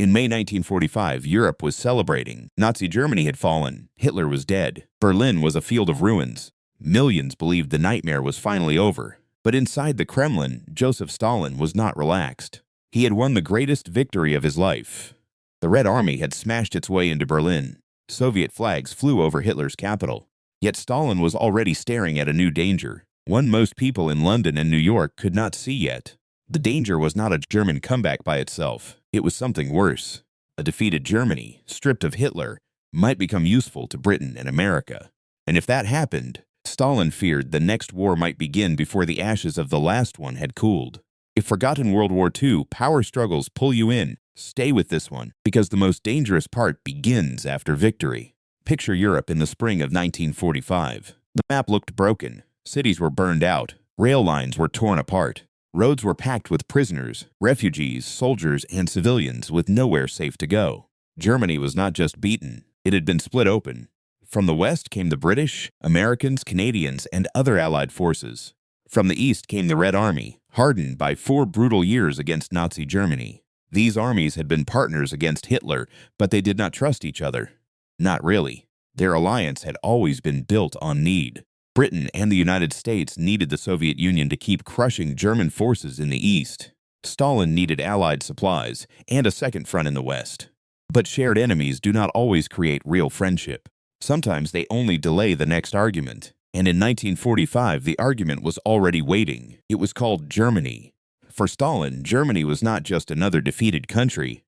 In May 1945, Europe was celebrating. Nazi Germany had fallen. Hitler was dead. Berlin was a field of ruins. Millions believed the nightmare was finally over. But inside the Kremlin, Joseph Stalin was not relaxed. He had won the greatest victory of his life. The Red Army had smashed its way into Berlin. Soviet flags flew over Hitler's capital. Yet Stalin was already staring at a new danger, one most people in London and New York could not see yet. The danger was not a German comeback by itself. It was something worse. A defeated Germany, stripped of Hitler, might become useful to Britain and America. And if that happened, Stalin feared the next war might begin before the ashes of the last one had cooled. If forgotten World War II power struggles pull you in, stay with this one, because the most dangerous part begins after victory. Picture Europe in the spring of 1945. The map looked broken. Cities were burned out. Rail lines were torn apart. Roads were packed with prisoners, refugees, soldiers, and civilians with nowhere safe to go. Germany was not just beaten, it had been split open. From the west came the British, Americans, Canadians, and other Allied forces. From the east came the Red Army, hardened by 4 brutal years against Nazi Germany. These armies had been partners against Hitler, but they did not trust each other. Not really. Their alliance had always been built on need. Britain and the United States needed the Soviet Union to keep crushing German forces in the east. Stalin needed Allied supplies and a second front in the west. But shared enemies do not always create real friendship. Sometimes they only delay the next argument. And in 1945, the argument was already waiting. It was called Germany. For Stalin, Germany was not just another defeated country.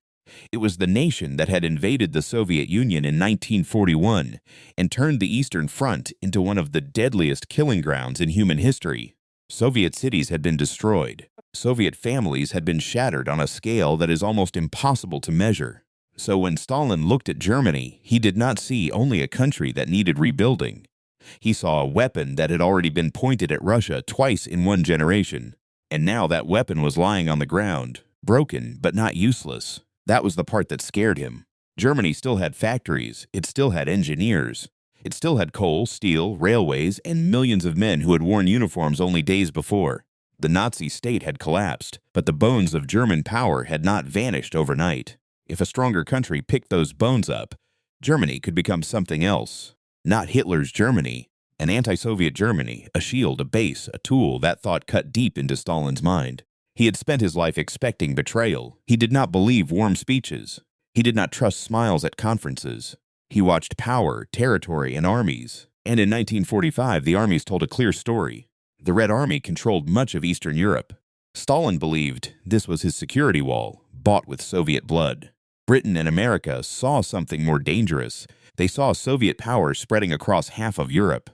It was the nation that had invaded the Soviet Union in 1941 and turned the Eastern Front into one of the deadliest killing grounds in human history. Soviet cities had been destroyed. Soviet families had been shattered on a scale that is almost impossible to measure. So when Stalin looked at Germany, he did not see only a country that needed rebuilding. He saw a weapon that had already been pointed at Russia twice in one generation. And now that weapon was lying on the ground, broken but not useless. That was the part that scared him. Germany still had factories, it still had engineers. It still had coal, steel, railways, and millions of men who had worn uniforms only days before. The Nazi state had collapsed, but the bones of German power had not vanished overnight. If a stronger country picked those bones up, Germany could become something else. Not Hitler's Germany, an anti-Soviet Germany, a shield, a base, a tool. That thought cut deep into Stalin's mind. He had spent his life expecting betrayal. He did not believe warm speeches. He did not trust smiles at conferences. He watched power, territory, and armies. And in 1945, the armies told a clear story. The Red Army controlled much of Eastern Europe. Stalin believed this was his security wall, bought with Soviet blood. Britain and America saw something more dangerous. They saw Soviet power spreading across half of Europe.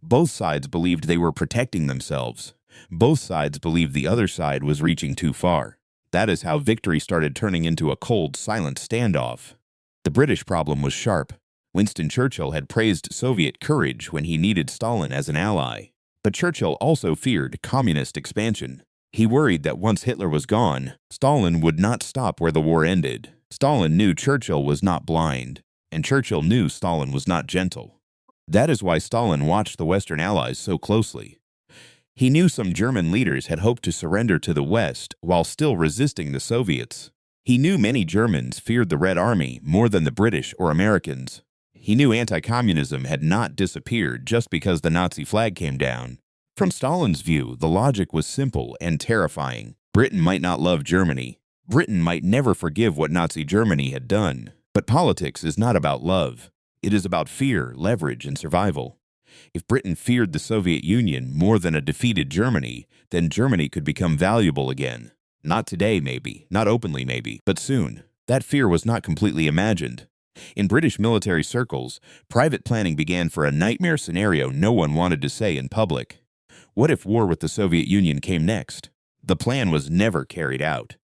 Both sides believed they were protecting themselves. Both sides believed the other side was reaching too far. That is how victory started turning into a cold, silent standoff. The British problem was sharp. Winston Churchill had praised Soviet courage when he needed Stalin as an ally. But Churchill also feared communist expansion. He worried that once Hitler was gone, Stalin would not stop where the war ended. Stalin knew Churchill was not blind, and Churchill knew Stalin was not gentle. That is why Stalin watched the Western Allies so closely. He knew some German leaders had hoped to surrender to the West while still resisting the Soviets. He knew many Germans feared the Red Army more than the British or Americans. He knew anti-communism had not disappeared just because the Nazi flag came down. From Stalin's view, the logic was simple and terrifying. Britain might not love Germany. Britain might never forgive what Nazi Germany had done. But politics is not about love. It is about fear, leverage, and survival. If Britain feared the Soviet Union more than a defeated Germany, then Germany could become valuable again. Not today, maybe. Not openly, maybe. But soon. That fear was not completely imagined. In British military circles, private planning began for a nightmare scenario no one wanted to say in public. What if war with the Soviet Union came next? The plan was never carried out.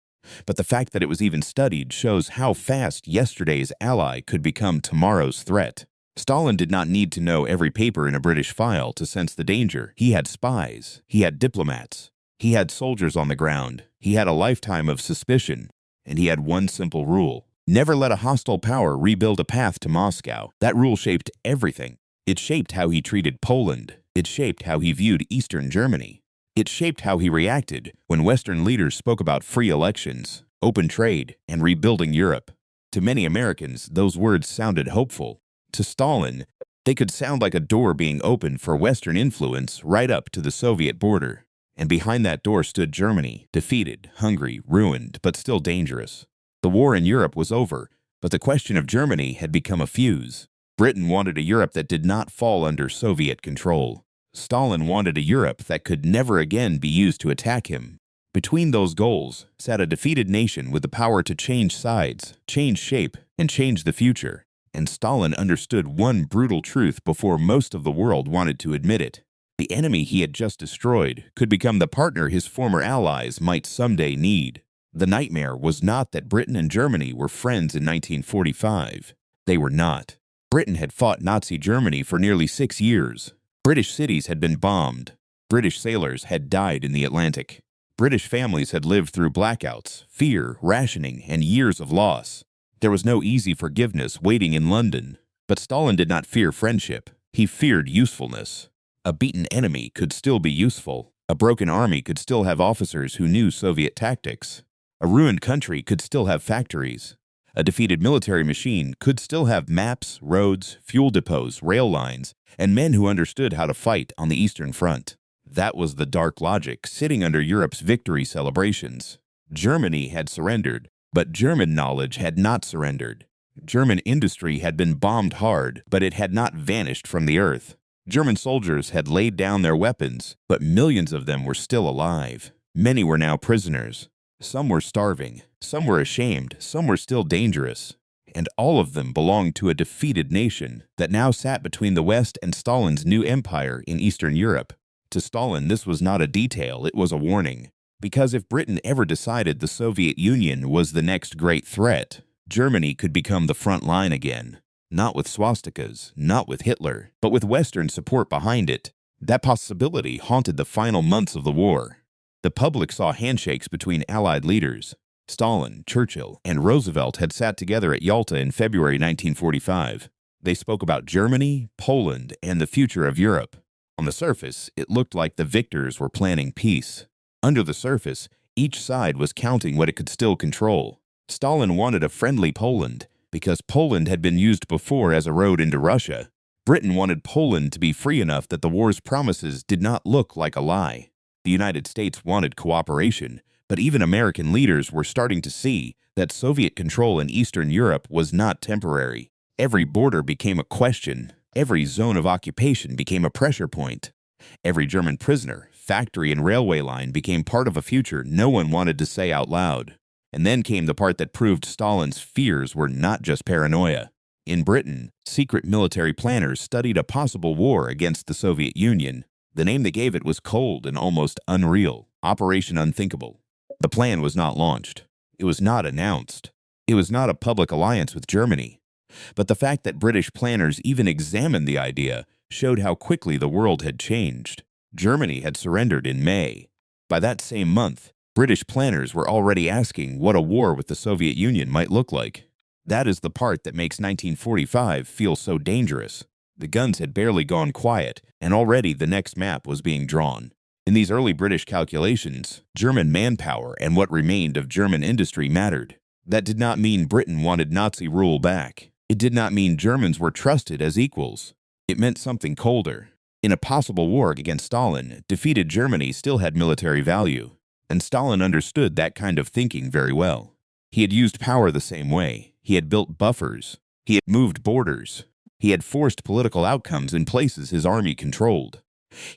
But the fact that it was even studied shows how fast yesterday's ally could become tomorrow's threat. Stalin did not need to know every paper in a British file to sense the danger. He had spies. He had diplomats. He had soldiers on the ground. He had a lifetime of suspicion. And he had one simple rule. Never let a hostile power rebuild a path to Moscow. That rule shaped everything. It shaped how he treated Poland. It shaped how he viewed Eastern Germany. It shaped how he reacted when Western leaders spoke about free elections. open trade, and rebuilding Europe. To many Americans, those words sounded hopeful. To Stalin, they could sound like a door being opened for Western influence right up to the Soviet border. And behind that door stood Germany, defeated, hungry, ruined, but still dangerous. The war in Europe was over, but the question of Germany had become a fuse. Britain wanted a Europe that did not fall under Soviet control. Stalin wanted a Europe that could never again be used to attack him. Between those goals sat a defeated nation with the power to change sides, change shape, and change the future. And Stalin understood one brutal truth before most of the world wanted to admit it. The enemy he had just destroyed could become the partner his former allies might someday need. The nightmare was not that Britain and Germany were friends in 1945. They were not. Britain had fought Nazi Germany for nearly 6 years. British cities had been bombed. British sailors had died in the Atlantic. British families had lived through blackouts, fear, rationing, and years of loss. There was no easy forgiveness waiting in London. But Stalin did not fear friendship. He feared usefulness. A beaten enemy could still be useful. A broken army could still have officers who knew Soviet tactics. A ruined country could still have factories. A defeated military machine could still have maps, roads, fuel depots, rail lines, and men who understood how to fight on the Eastern Front. That was the dark logic sitting under Europe's victory celebrations. Germany had surrendered, but German knowledge had not surrendered. German industry had been bombed hard, but it had not vanished from the earth. German soldiers had laid down their weapons, but millions of them were still alive. Many were now prisoners. Some were starving, some were ashamed, some were still dangerous. And all of them belonged to a defeated nation that now sat between the West and Stalin's new empire in Eastern Europe. To Stalin, this was not a detail, it was a warning. Because if Britain ever decided the Soviet Union was the next great threat, Germany could become the front line again. Not with swastikas, not with Hitler, but with Western support behind it. That possibility haunted the final months of the war. The public saw handshakes between Allied leaders. Stalin, Churchill, and Roosevelt had sat together at Yalta in February 1945. They spoke about Germany, Poland, and the future of Europe. On the surface, it looked like the victors were planning peace. Under the surface, each side was counting what it could still control. Stalin wanted a friendly Poland because Poland had been used before as a road into Russia. Britain wanted Poland to be free enough that the war's promises did not look like a lie. The United States wanted cooperation, but even American leaders were starting to see that Soviet control in Eastern Europe was not temporary. Every border became a question. Every zone of occupation became a pressure point. Every German prisoner, factory, and railway line became part of a future no one wanted to say out loud. And then came the part that proved Stalin's fears were not just paranoia. In Britain, secret military planners studied a possible war against the Soviet Union. The name they gave it was cold and almost unreal: Operation Unthinkable. The plan was not launched. It was not announced. It was not a public alliance with Germany. But the fact that British planners even examined the idea showed how quickly the world had changed. Germany had surrendered in May. By that same month, British planners were already asking what a war with the Soviet Union might look like. That is the part that makes 1945 feel so dangerous. The guns had barely gone quiet, and already the next map was being drawn. In these early British calculations, German manpower and what remained of German industry mattered. That did not mean Britain wanted Nazi rule back. It did not mean Germans were trusted as equals. It meant something colder. In a possible war against Stalin, defeated Germany still had military value. And Stalin understood that kind of thinking very well. He had used power the same way. He had built buffers. He had moved borders. He had forced political outcomes in places his army controlled.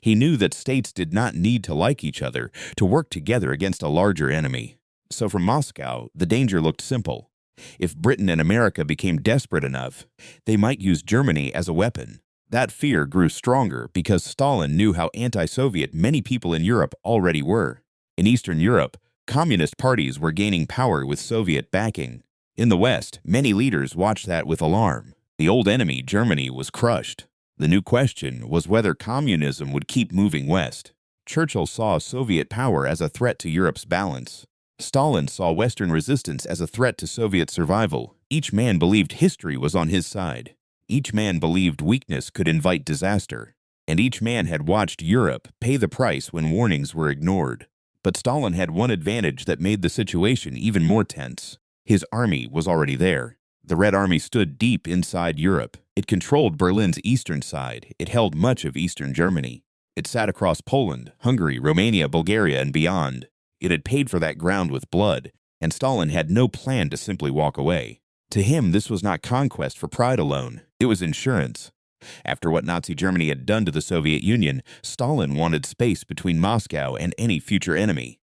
He knew that states did not need to like each other to work together against a larger enemy. So from Moscow, the danger looked simple. If Britain and America became desperate enough, they might use Germany as a weapon. That fear grew stronger because Stalin knew how anti-Soviet many people in Europe already were. In Eastern Europe, communist parties were gaining power with Soviet backing. In the West, many leaders watched that with alarm. The old enemy, Germany, was crushed. The new question was whether communism would keep moving west. Churchill saw Soviet power as a threat to Europe's balance. Stalin saw Western resistance as a threat to Soviet survival. Each man believed history was on his side. Each man believed weakness could invite disaster. And each man had watched Europe pay the price when warnings were ignored. But Stalin had one advantage that made the situation even more tense. His army was already there. The Red Army stood deep inside Europe. It controlled Berlin's eastern side. It held much of eastern Germany. It sat across Poland, Hungary, Romania, Bulgaria, and beyond. It had paid for that ground with blood, and Stalin had no plan to simply walk away. To him, this was not conquest for pride alone. It was insurance. After what Nazi Germany had done to the Soviet Union, Stalin wanted space between Moscow and any future enemy.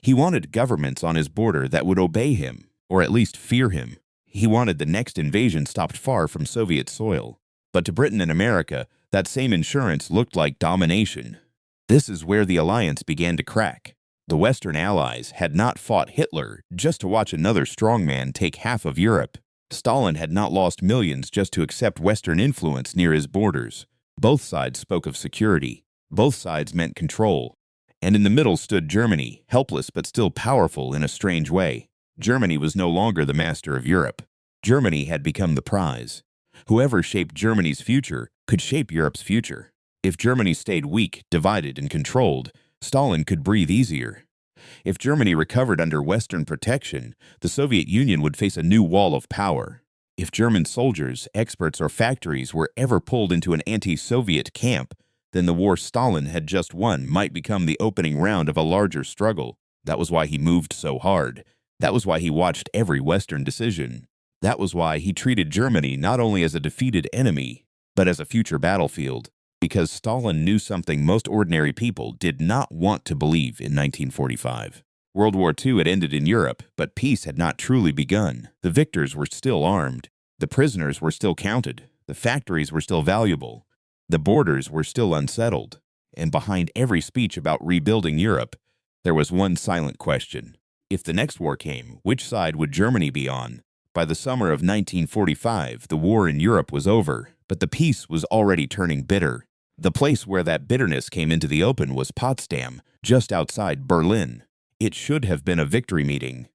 He wanted governments on his border that would obey him, or at least fear him. He wanted the next invasion stopped far from Soviet soil. But to Britain and America, that same insurance looked like domination. This is where the alliance began to crack. The Western Allies had not fought Hitler just to watch another strongman take half of Europe. Stalin had not lost millions just to accept Western influence near his borders. Both sides spoke of security. Both sides meant control. And in the middle stood Germany, helpless but still powerful in a strange way. Germany was no longer the master of Europe. Germany had become the prize. Whoever shaped Germany's future could shape Europe's future. If Germany stayed weak, divided, and controlled, Stalin could breathe easier. If Germany recovered under Western protection, the Soviet Union would face a new wall of power. If German soldiers, experts, or factories were ever pulled into an anti-Soviet camp, then the war Stalin had just won might become the opening round of a larger struggle. That was why he moved so hard. That was why he watched every Western decision. That was why he treated Germany not only as a defeated enemy, but as a future battlefield. Because Stalin knew something most ordinary people did not want to believe in 1945. World War II had ended in Europe, but peace had not truly begun. The victors were still armed. The prisoners were still counted. The factories were still valuable. The borders were still unsettled. And behind every speech about rebuilding Europe, there was one silent question. If the next war came, which side would Germany be on? By the summer of 1945, the war in Europe was over, but the peace was already turning bitter. The place where that bitterness came into the open was Potsdam, just outside Berlin. It should have been a victory meeting.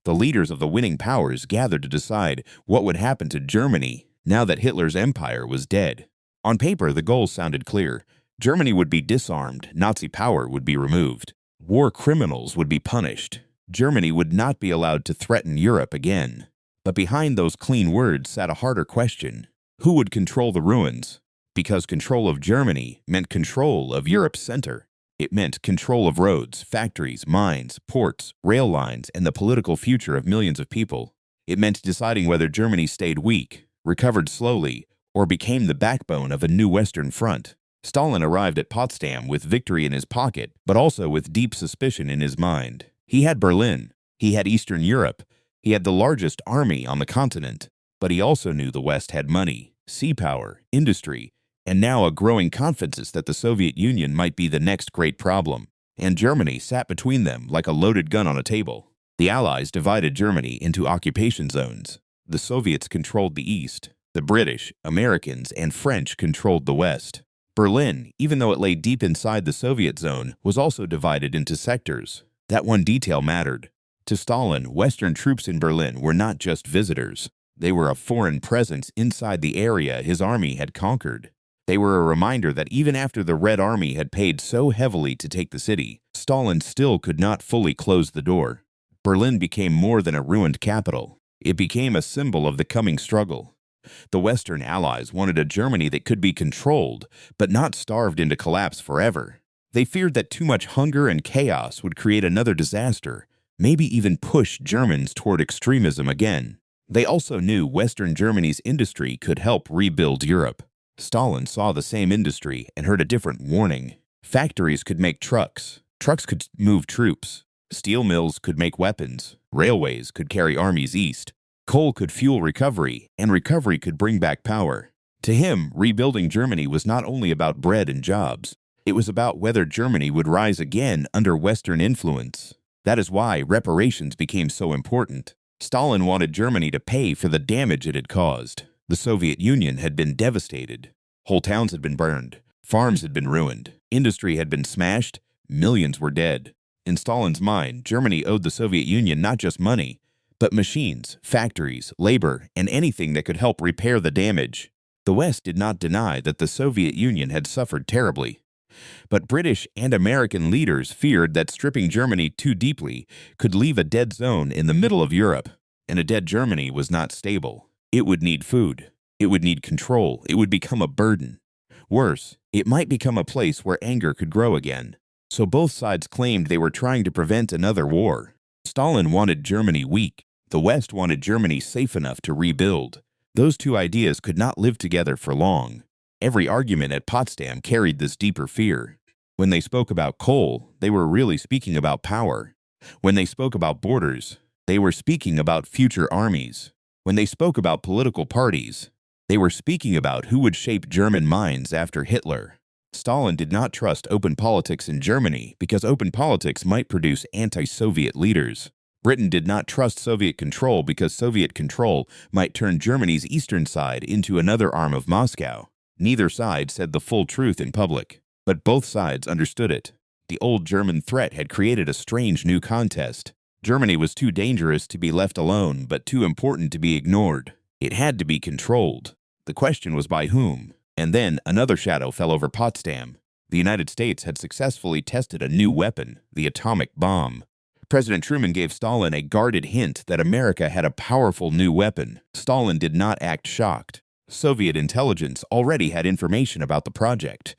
The leaders of the winning powers gathered to decide what would happen to Germany now that Hitler's empire was dead. On paper, the goals sounded clear. Germany would be disarmed, Nazi power would be removed. War criminals would be punished. Germany would not be allowed to threaten Europe again. But behind those clean words sat a harder question. Who would control the ruins? Because control of Germany meant control of Europe's center. It meant control of roads, factories, mines, ports, rail lines, and the political future of millions of people. It meant deciding whether Germany stayed weak, recovered slowly, or became the backbone of a new Western front. Stalin arrived at Potsdam with victory in his pocket, but also with deep suspicion in his mind. He had Berlin. He had Eastern Europe. He had the largest army on the continent. But he also knew the West had money, sea power, industry, and now a growing confidence that the Soviet Union might be the next great problem. And Germany sat between them like a loaded gun on a table. The Allies divided Germany into occupation zones. The Soviets controlled the East. The British, Americans, and French controlled the West. Berlin, even though it lay deep inside the Soviet zone, was also divided into sectors. That one detail mattered. To Stalin, Western troops in Berlin were not just visitors. They were a foreign presence inside the area his army had conquered. They were a reminder that even after the Red Army had paid so heavily to take the city, Stalin still could not fully close the door. Berlin became more than a ruined capital. It became a symbol of the coming struggle. The Western Allies wanted a Germany that could be controlled, but not starved into collapse forever. They feared that too much hunger and chaos would create another disaster, maybe even push Germans toward extremism again. They also knew Western Germany's industry could help rebuild Europe. Stalin saw the same industry and heard a different warning. Factories could make trucks. Trucks could move troops. Steel mills could make weapons. Railways could carry armies east. Coal could fuel recovery, and recovery could bring back power. To him, rebuilding Germany was not only about bread and jobs. It was about whether Germany would rise again under Western influence. That is why reparations became so important. Stalin wanted Germany to pay for the damage it had caused. The Soviet Union had been devastated. Whole towns had been burned. Farms had been ruined. Industry had been smashed. Millions were dead. In Stalin's mind, Germany owed the Soviet Union not just money, but machines, factories, labor, and anything that could help repair the damage. The West did not deny that the Soviet Union had suffered terribly. But British and American leaders feared that stripping Germany too deeply could leave a dead zone in the middle of Europe, and a dead Germany was not stable. It would need food. It would need control. It would become a burden. Worse, it might become a place where anger could grow again. So both sides claimed they were trying to prevent another war. Stalin wanted Germany weak. The West wanted Germany safe enough to rebuild. Those two ideas could not live together for long. Every argument at Potsdam carried this deeper fear. When they spoke about coal, they were really speaking about power. When they spoke about borders, they were speaking about future armies. When they spoke about political parties, they were speaking about who would shape German minds after Hitler. Stalin did not trust open politics in Germany because open politics might produce anti-Soviet leaders. Britain did not trust Soviet control because Soviet control might turn Germany's eastern side into another arm of Moscow. Neither side said the full truth in public, but both sides understood it. The old German threat had created a strange new contest. Germany was too dangerous to be left alone, but too important to be ignored. It had to be controlled. The question was by whom? And then another shadow fell over Potsdam. The United States had successfully tested a new weapon, the atomic bomb. President Truman gave Stalin a guarded hint that America had a powerful new weapon. Stalin did not act shocked. Soviet intelligence already had information about the project.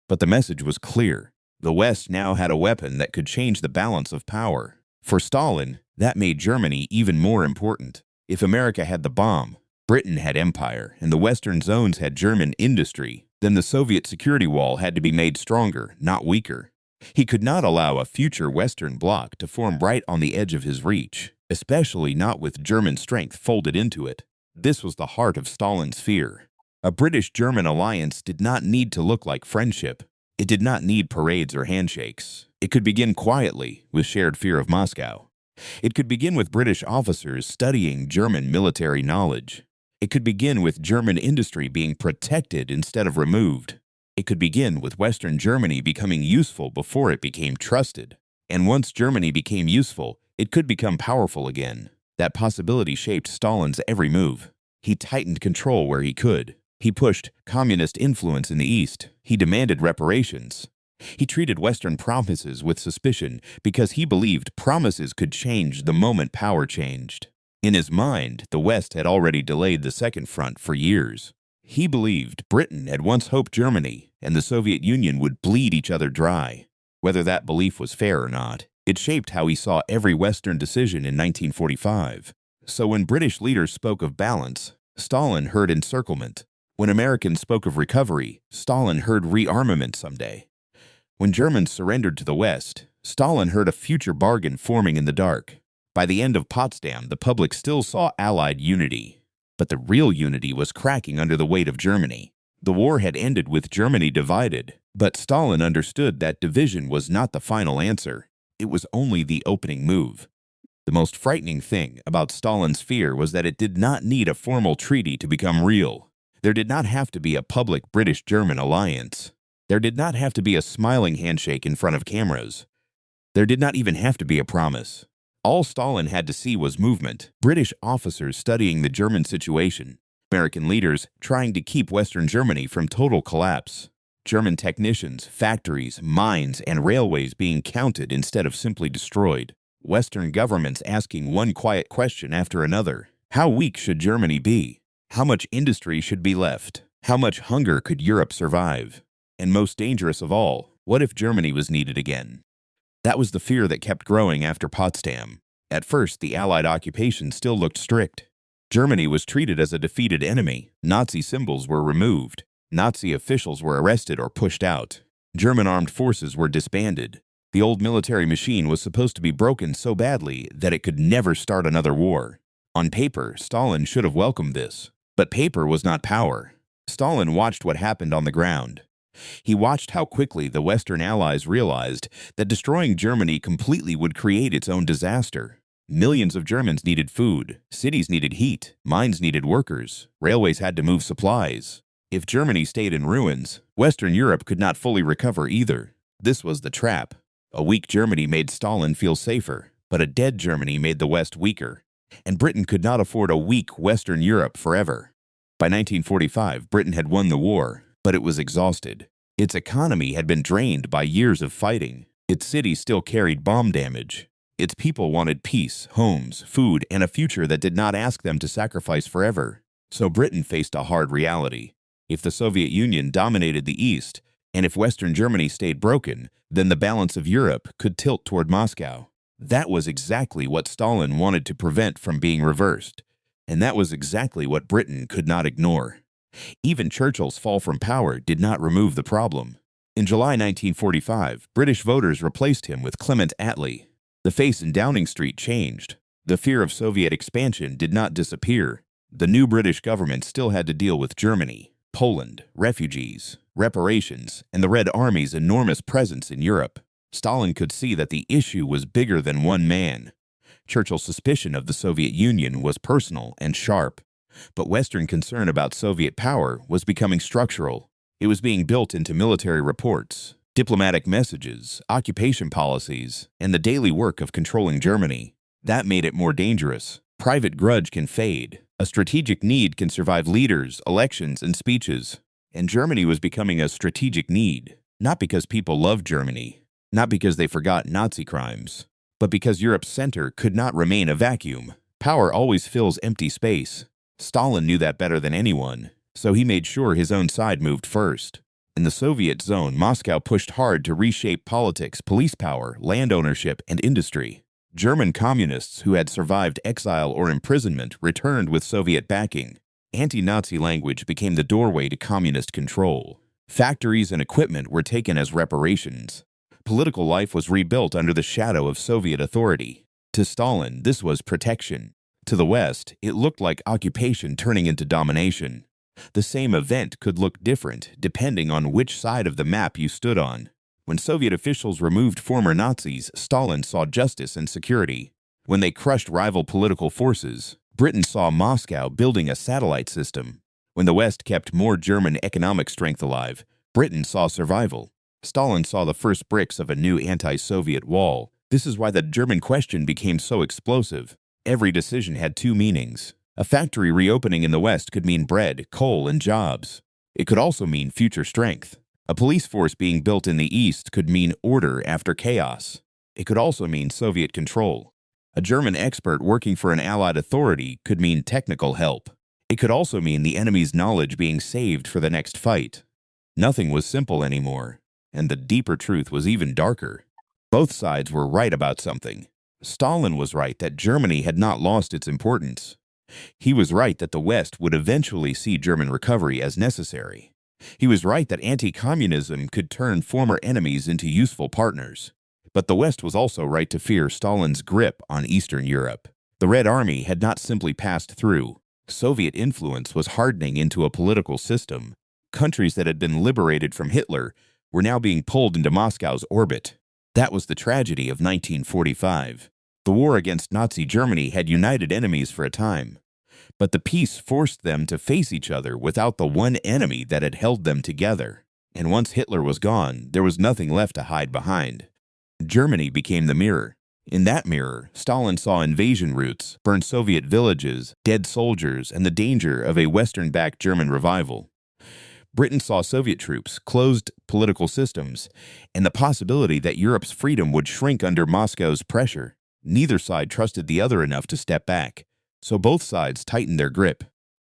But the message was clear. The West now had a weapon that could change the balance of power. For Stalin, that made Germany even more important. If America had the bomb, Britain had empire, and the Western zones had German industry, then the Soviet security wall had to be made stronger, not weaker. He could not allow a future Western bloc to form right on the edge of his reach, especially not with German strength folded into it. This was the heart of Stalin's fear. A British-German alliance did not need to look like friendship. It did not need parades or handshakes. It could begin quietly, with shared fear of Moscow. It could begin with British officers studying German military knowledge. It could begin with German industry being protected instead of removed. It could begin with Western Germany becoming useful before it became trusted. And once Germany became useful, it could become powerful again. That possibility shaped Stalin's every move. He tightened control where he could. He pushed communist influence in the East. He demanded reparations. He treated Western promises with suspicion because he believed promises could change the moment power changed. In his mind, the West had already delayed the Second Front for years. He believed Britain had once hoped Germany and the Soviet Union would bleed each other dry. Whether that belief was fair or not, it shaped how he saw every Western decision in 1945. So when British leaders spoke of balance, Stalin heard encirclement. When Americans spoke of recovery, Stalin heard rearmament someday. When Germans surrendered to the West, Stalin heard a future bargain forming in the dark. By the end of Potsdam, the public still saw Allied unity. But the real unity was cracking under the weight of Germany. The war had ended with Germany divided, but Stalin understood that division was not the final answer. It was only the opening move. The most frightening thing about Stalin's fear was that it did not need a formal treaty to become real. There did not have to be a public British-German alliance. There did not have to be a smiling handshake in front of cameras. There did not even have to be a promise. All Stalin had to see was movement, British officers studying the German situation, American leaders trying to keep Western Germany from total collapse, German technicians, factories, mines, and railways being counted instead of simply destroyed, Western governments asking one quiet question after another. How weak should Germany be? How much industry should be left? How much hunger could Europe survive? And most dangerous of all, what if Germany was needed again? That was the fear that kept growing after Potsdam. At first, the Allied occupation still looked strict. Germany was treated as a defeated enemy. Nazi symbols were removed. Nazi officials were arrested or pushed out. German armed forces were disbanded. The old military machine was supposed to be broken so badly that it could never start another war. On paper, Stalin should have welcomed this. But paper was not power. Stalin watched what happened on the ground. He watched how quickly the Western Allies realized that destroying Germany completely would create its own disaster. Millions of Germans needed food, cities needed heat, mines needed workers, railways had to move supplies. If Germany stayed in ruins, Western Europe could not fully recover either. This was the trap. A weak Germany made Stalin feel safer, but a dead Germany made the West weaker. And Britain could not afford a weak Western Europe forever. By 1945, Britain had won the war, but it was exhausted. Its economy had been drained by years of fighting. Its cities still carried bomb damage. Its people wanted peace, homes, food, and a future that did not ask them to sacrifice forever. So Britain faced a hard reality. If the Soviet Union dominated the East, and if Western Germany stayed broken, then the balance of Europe could tilt toward Moscow. That was exactly what Stalin wanted to prevent from being reversed. And that was exactly what Britain could not ignore. Even Churchill's fall from power did not remove the problem. In July 1945, British voters replaced him with Clement Attlee. The face in Downing Street changed. The fear of Soviet expansion did not disappear. The new British government still had to deal with Germany, Poland, refugees, reparations, and the Red Army's enormous presence in Europe. Stalin could see that the issue was bigger than one man. Churchill's suspicion of the Soviet Union was personal and sharp, but Western concern about Soviet power was becoming structural. It was being built into military reports, diplomatic messages, occupation policies, and the daily work of controlling Germany. That made it more dangerous. Private grudge can fade. A strategic need can survive leaders, elections, and speeches. And Germany was becoming a strategic need, not because people loved Germany, not because they forgot Nazi crimes, but because Europe's center could not remain a vacuum. Power always fills empty space. Stalin knew that better than anyone, so he made sure his own side moved first. In the Soviet zone, Moscow pushed hard to reshape politics, police power, land ownership, and industry. German communists who had survived exile or imprisonment returned with Soviet backing. Anti-Nazi language became the doorway to communist control. Factories and equipment were taken as reparations. Political life was rebuilt under the shadow of Soviet authority. To Stalin, this was protection. To the West, it looked like occupation turning into domination. The same event could look different depending on which side of the map you stood on. When Soviet officials removed former Nazis, Stalin saw justice and security. When they crushed rival political forces, Britain saw Moscow building a satellite system. When the West kept more German economic strength alive, Britain saw survival. Stalin saw the first bricks of a new anti-Soviet wall. This is why the German question became so explosive. Every decision had two meanings. A factory reopening in the West could mean bread, coal, and jobs. It could also mean future strength. A police force being built in the East could mean order after chaos. It could also mean Soviet control. A German expert working for an Allied authority could mean technical help. It could also mean the enemy's knowledge being saved for the next fight. Nothing was simple anymore, and the deeper truth was even darker. Both sides were right about something. Stalin was right that Germany had not lost its importance. He was right that the West would eventually see German recovery as necessary. He was right that anti-communism could turn former enemies into useful partners. But the West was also right to fear Stalin's grip on Eastern Europe. The Red Army had not simply passed through. Soviet influence was hardening into a political system. Countries that had been liberated from Hitler were now being pulled into Moscow's orbit. That was the tragedy of 1945. The war against Nazi Germany had united enemies for a time. But the peace forced them to face each other without the one enemy that had held them together. And once Hitler was gone, there was nothing left to hide behind. Germany became the mirror. In that mirror, Stalin saw invasion routes, burned Soviet villages, dead soldiers, and the danger of a Western-backed German revival. Britain saw Soviet troops, closed political systems, and the possibility that Europe's freedom would shrink under Moscow's pressure. Neither side trusted the other enough to step back. So both sides tightened their grip.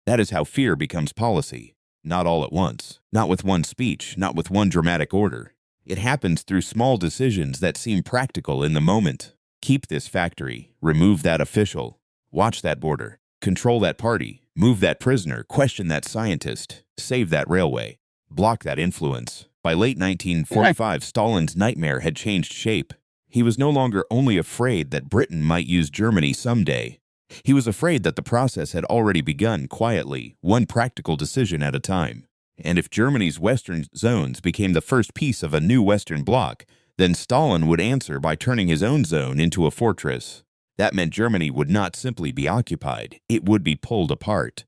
That is how fear becomes policy. Not all at once. Not with one speech. Not with one dramatic order. It happens through small decisions that seem practical in the moment. Keep this factory. Remove that official. Watch that border. Control that party. Move that prisoner. Question that scientist. Save that railway. Block that influence. By late 1945, Stalin's nightmare had changed shape. He was no longer only afraid that Britain might use Germany someday. He was afraid that the process had already begun quietly, one practical decision at a time. And if Germany's western zones became the first piece of a new Western bloc, then Stalin would answer by turning his own zone into a fortress. That meant Germany would not simply be occupied, it would be pulled apart.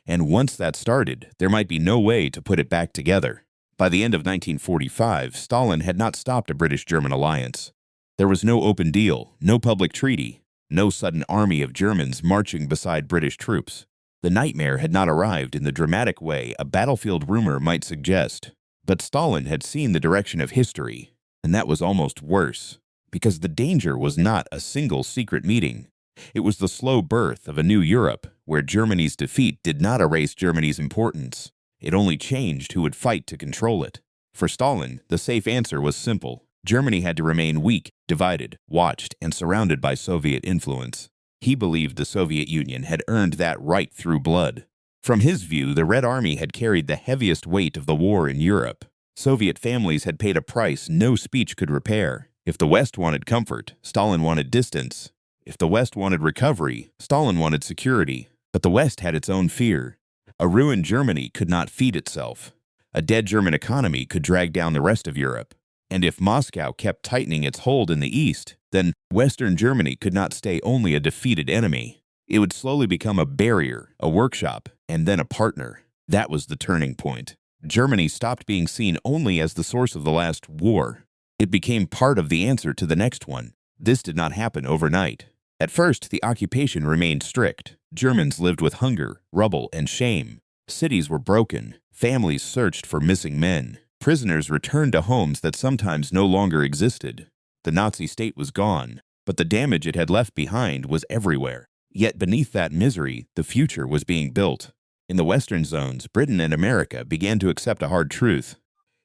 And once that started, there might be no way to put it back together. By the end of 1945, Stalin had not stopped a British-German alliance. There was no open deal, no public treaty, no sudden army of Germans marching beside British troops. The nightmare had not arrived in the dramatic way a battlefield rumor might suggest. But Stalin had seen the direction of history, and that was almost worse, because the danger was not a single secret meeting. It was the slow birth of a new Europe, where Germany's defeat did not erase Germany's importance. It only changed who would fight to control it. For Stalin, the safe answer was simple. Germany had to remain weak, divided, watched, and surrounded by Soviet influence. He believed the Soviet Union had earned that right through blood. From his view, the Red Army had carried the heaviest weight of the war in Europe. Soviet families had paid a price no speech could repair. If the West wanted comfort, Stalin wanted distance. If the West wanted recovery, Stalin wanted security. But the West had its own fear. A ruined Germany could not feed itself. A dead German economy could drag down the rest of Europe. And if Moscow kept tightening its hold in the East, then Western Germany could not stay only a defeated enemy. It would slowly become a barrier, a workshop, and then a partner. That was the turning point. Germany stopped being seen only as the source of the last war. It became part of the answer to the next one. This did not happen overnight. At first, the occupation remained strict. Germans lived with hunger, rubble, and shame. Cities were broken. Families searched for missing men. Prisoners returned to homes that sometimes no longer existed. The Nazi state was gone, but the damage it had left behind was everywhere. Yet beneath that misery, the future was being built. In the Western zones, Britain and America began to accept a hard truth.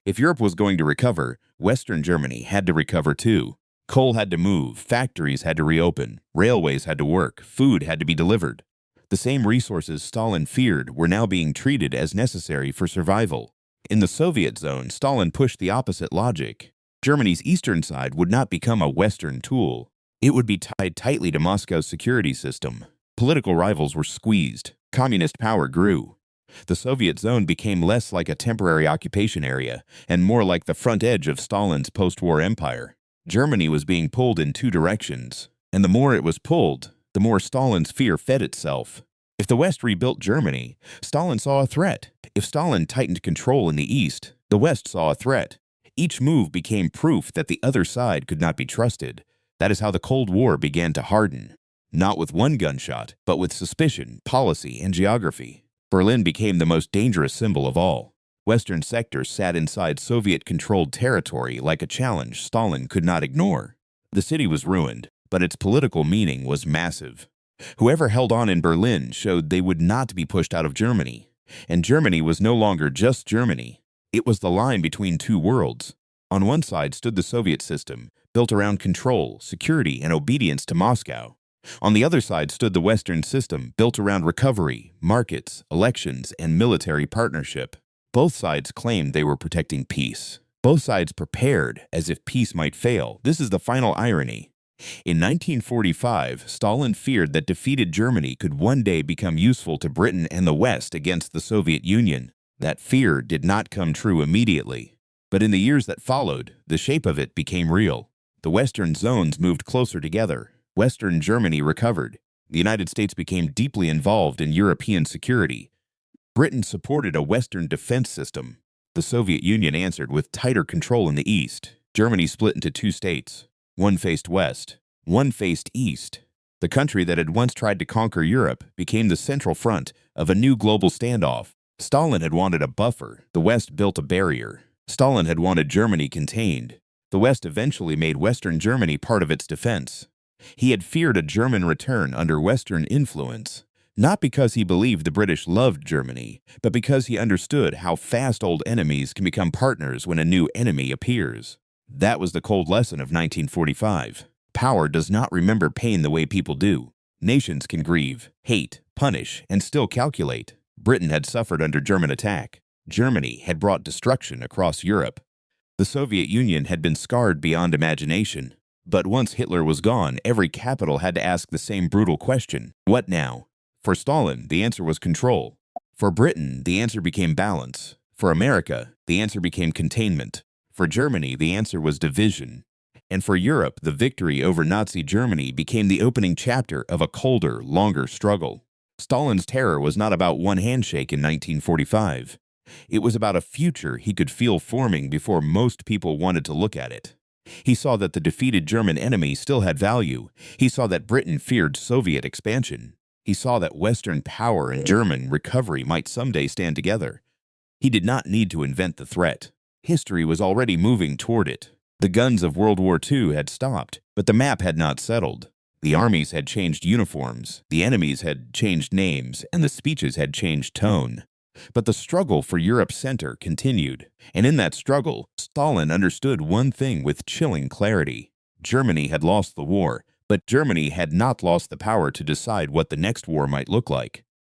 If Europe was going to recover, Western Germany had to recover too. Coal had to move, factories had to reopen, railways had to work, food had to be delivered. The same resources Stalin feared were now being treated as necessary for survival. In the Soviet zone, Stalin pushed the opposite logic. Germany's eastern side would not become a Western tool. It would be tied tightly to Moscow's security system. Political rivals were squeezed. Communist power grew. The Soviet zone became less like a temporary occupation area and more like the front edge of Stalin's post-war empire. Germany was being pulled in two directions, and the more it was pulled, the more Stalin's fear fed itself. If the West rebuilt Germany, Stalin saw a threat. If Stalin tightened control in the East, the West saw a threat. Each move became proof that the other side could not be trusted. That is how the Cold War began to harden. Not with one gunshot, but with suspicion, policy, and geography. Berlin became the most dangerous symbol of all. Western sectors sat inside Soviet-controlled territory like a challenge Stalin could not ignore. The city was ruined, but its political meaning was massive. Whoever held on in Berlin showed they would not be pushed out of Germany. And Germany was no longer just Germany. It was the line between two worlds. On one side stood the Soviet system, built around control, security, and obedience to Moscow. On the other side stood the Western system, built around recovery, markets, elections, and military partnership. Both sides claimed they were protecting peace. Both sides prepared as if peace might fail. This is the final irony. In 1945, Stalin feared that defeated Germany could one day become useful to Britain and the West against the Soviet Union. That fear did not come true immediately. But in the years that followed, the shape of it became real. The Western zones moved closer together. Western Germany recovered. The United States became deeply involved in European security. Britain supported a Western defense system. The Soviet Union answered with tighter control in the East. Germany split into two states. One faced west, one faced east. The country that had once tried to conquer Europe became the central front of a new global standoff. Stalin had wanted a buffer. The West built a barrier. Stalin had wanted Germany contained. The West eventually made Western Germany part of its defense. He had feared a German return under Western influence, not because he believed the British loved Germany, but because he understood how fast old enemies can become partners when a new enemy appears. That was the cold lesson of 1945. Power does not remember pain the way people do. Nations can grieve, hate, punish, and still calculate. Britain had suffered under German attack. Germany had brought destruction across Europe. The Soviet Union had been scarred beyond imagination. But once Hitler was gone, every capital had to ask the same brutal question: what now? For Stalin, the answer was control. For Britain, the answer became balance. For America, the answer became containment. For Germany, the answer was division. And for Europe, the victory over Nazi Germany became the opening chapter of a colder, longer struggle. Stalin's terror was not about one handshake in 1945. It was about a future he could feel forming before most people wanted to look at it. He saw that the defeated German enemy still had value. He saw that Britain feared Soviet expansion. He saw that Western power and German recovery might someday stand together. He did not need to invent the threat. History was already moving toward it. The guns of World War II had stopped, but the map had not settled. The armies had changed uniforms, the enemies had changed names, and the speeches had changed tone. But the struggle for Europe's center continued, and in that struggle, Stalin understood one thing with chilling clarity. Germany had lost the war, but Germany had not lost the power to decide what the next war might look like.